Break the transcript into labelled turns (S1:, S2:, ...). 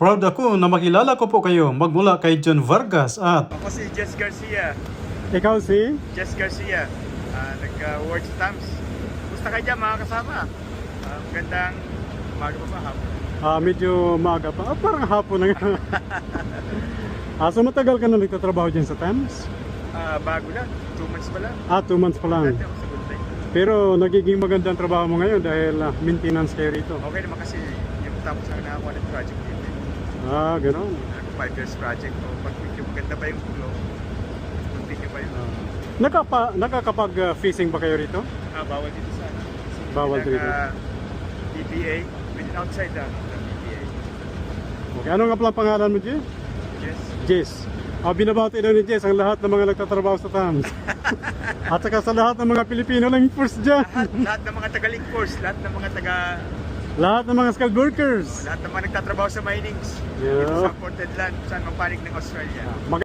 S1: Proud ako na makilala ko po kayo magmula kay John Vargas at
S2: Ako si Jess Garcia.
S1: ikaw si
S2: Jess Garcia. Nag-work sa TAMS. Gusto kayo dyan mga kasama. Magandang umaga pa hapon.
S1: medyo maaga pa. Parang hapon na nga. So matagal ka na nagtatrabaho dyan sa TAMS?
S2: Bago lang. 2 months pa lang.
S1: 2 months pa lang.
S2: Dati ako sa Good Life.
S1: Pero nagiging magandang trabaho mo ngayon dahil maintenance kayo rito.
S2: Okay naman kasi yung tapos na nakakuha ng project dito.
S1: Gano'n.
S2: 5 years project. O pag medyo maganda pa yung flow, continue pa yun.
S1: Nakakapag-fishing ba kayo rito?
S2: Bawal dito sa ano. Kasi
S1: Bawal
S2: hindi
S1: dito.
S2: DBA. Within outside ng DBA.
S1: Okay, ano nga pala pangalan mo, Jess?
S2: Yes.
S1: Jess. Binabati daw ni Jess ang lahat ng mga nagtatrabaho sa TAMS. At saka sa lahat ng mga Pilipino lang first dyan.
S2: Lahat ng mga taga-Linkforce, lahat ng mga
S1: Lahat ng mga skilled workers.
S2: lahat ng mga nagtatrabaho sa minings.
S1: Yeah.
S2: Dito sa Portland Land, saan mapanig ng Australia.